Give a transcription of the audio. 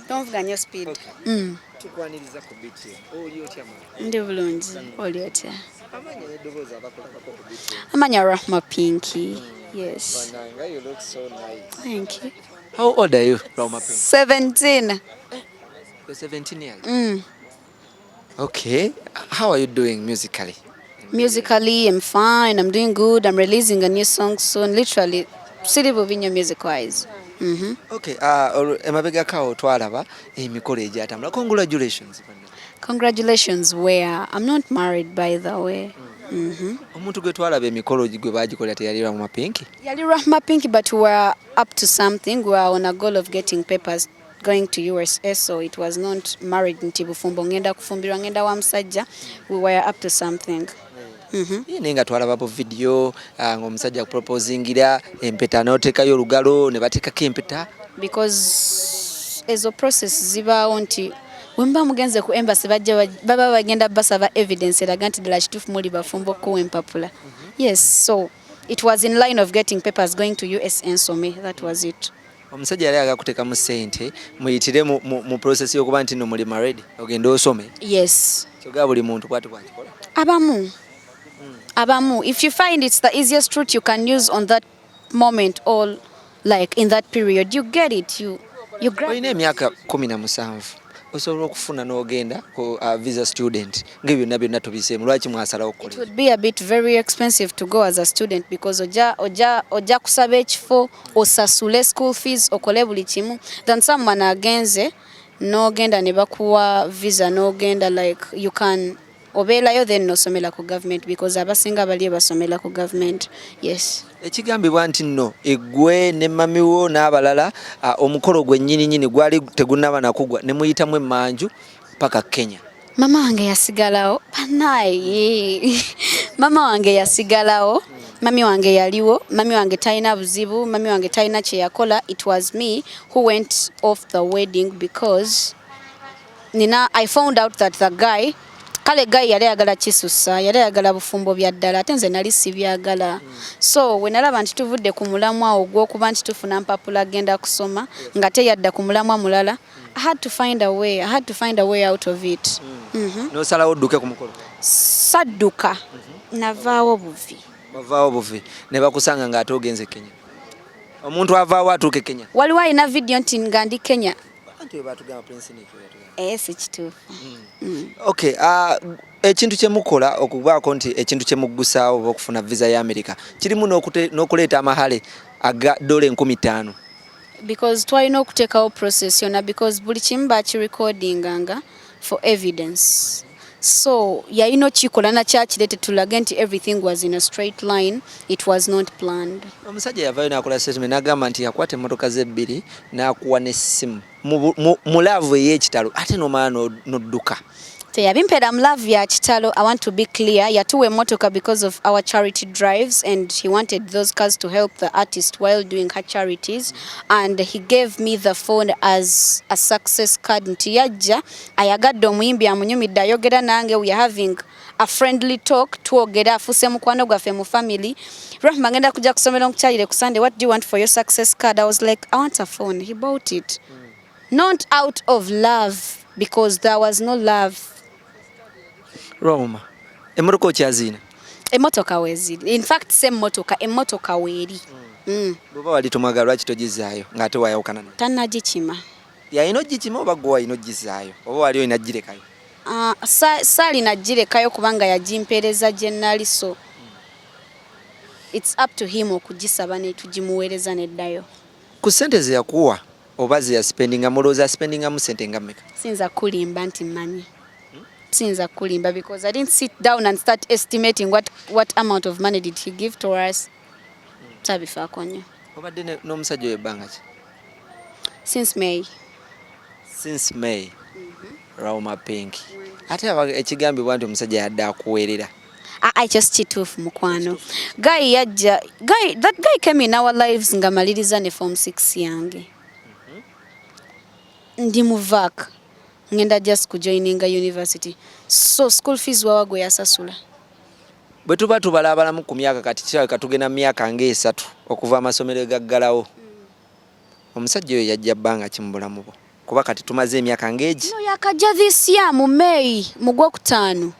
Tonvuga nnyo speed. Okay. Tukwaniriza ku biti. Oli otya mama? Ndi bulungi. Oli otya? Amanya n'eddoboozi abakolako ku biti. Amanya Rahma Pinky. Yes. Bananga, you look so nice. Thank you. How old are you, Rahma Pinky? 17. You're 17 years. Okay. How are you doing musically? Musically, I'm fine. I'm doing good. I'm releasing a new song soon. Literally, City Bovinyo music-wise. Okay. Emabega kawo twalaba emikolo egyatambula. Congratulations. Congratulations. Where? I'm not married, by the way. Omuntu gwe twalaba emikolo gwe bagikolera teyali Rahma Pinky? Yali Rahma Pinky, but we were up to something. We were on a goal of getting papers going to USA, so it was not married nti bufumbo ngenda kufumbirwa ngenda wa musajja. We were up to something. Nenga twalabapo video ng'omusajja kuproposingira empeta n'oteekayo olugalo ne bateekako empeta. Because ezo process zibaawo nti wemba mugenze ku embassy baba bagenda basaba evidence eraga nti ddala kituufu muli bafumbo kuwa empapula. Yes, so it was in line of getting papers going to US and so me, that was it. Omusajja yali agakuteekamu ssente muyitire mu process y'okuba nti no muli married ogende osome. Yes. Kyogaa buli muntu bw'ati bw'akikola. Abamu, if you find it's the easiest route you can use on that moment or like in that period, you get it, you grab it. Olina emyaka 17 osobola okufuna n'ogenda ku visa student ng'ebyonna byonna tubiseemu lwaki mwasalawo okukola? It would be a bit very expensive to go as a student because oja kusaba ekifo osasule school fees okole buli kimu than someone agenze n'ogenda ne bakuwa visa n'ogenda like you can obeerayo then nosomera ku government because abasinga bali basomera ku government. Yes. Ekigambibwa nti nno eggwe ne mamiwo n'abalala omukolo gwe nnyini gwali tegunnaba nakugwa ne muyitamu emmanju paka Kenya. Mama wange yasigalawo banaye mama wange yasigalawo mami wange yaliwo mami wange talina buzibu mami wange talina kye yakola. It was me who went off the wedding because I found out that the guy kale guy yali ayagala kisusa yali ayagala bufumbo bya ddala ate nze nali sibyagala. So we nalaba nti tuvudde ku mulamwa ogw'okuba nti tufuna mpapula agenda kusoma nga teyadda ku mulamwa mulala. I had to find a way out of it. N'osalawo odduke ku mukolo? Sadduka. Navaawo buvi. Wavaawo buvi ne bakusanga ng'ate ogenze Kenya. Omuntu avaawo atuuke Kenya? Waliwo alina video nti nga ndi Kenya. Anti batugamba Prince Nick yatugamba. Si kituufu. Okay, ekintu kye mukola okubaako nti ekintu kye muggusaawo okufuna visa ya America kirimu n'okuleeta amahale aga $50,000. Because twalina okuteekawo process yonna because buli kimu bakirecordinganga for evidence. So yalina okikola nakyakireete tulage nti everything was in a straight line. It was not planned. Omusajja yavaayo n'akola statement n'agamba nti yakwata emmotoka ze ebbiri n'akuwa n'essimu mu laavu ey'ekitalo ate n'omala n'odduka. Teyabimpeera mu laavu ya kitalo. I want to be clear. Yatuwa emmotoka because of our charity drives and he wanted those cars to help the artist while doing her charities. And he gave me the phone as a success card. Nti yajja ayagadde omuyimbi amunyumidde ayogera nange, we are having a friendly talk, twogera afuuse mukwano gwaffe mu family. Rahma ngenda kujja kusomera omukyalire ku Sunday, what do you want for your success card? I was like, I want a phone. He bought it. Not out of love because there was no love. Roma, emmotoka okyaziina? Emmotoka weeziri. In fact, emmotoka weeri. Bw'oba wali tomwagala lwaki togizaayo ng'ate wayawukana naye? Tannagikima. Yalina ogikima oba gwe walina ogizaayo oba wali olina girekayo? Saalina girekayo kubanga yagimpeereza gye nnali, so it's up to him okugisaba ne tugimuweereza neddayo. Ku ssente ze yakuwa oba ze yaspendinga mulowooza spendingamu ssente nga mmeka? Sinza kulimba nti mmanyi. Sinza kulimba because I didn't sit down and start estimating what amount of money did he give to us. Tabifaako nnyo. Obadde n'omusajja oyo ebbanga ki? Since May. Since May. Rahma Pinky. Ate ekigambibwa nti omusajja yadde akuweerera. Just kituufu mukwano. That guy came in our lives nga maliriza ne form 6 yange. Ndi mu VAC. Ngenda just kujoininga university. So school fees wawa gwe yasasula. Bwe tuba tubalabalamu ku myaka kati kirabika tugenda mu myaka nga 3 okuva amasomero gaggalawo. Omusajja oyo yajja bbanga ki mu bulamu bwo? kuba kati tumaze emyaka ng'egi. No yakajja this year mu May mu Gwokutaano.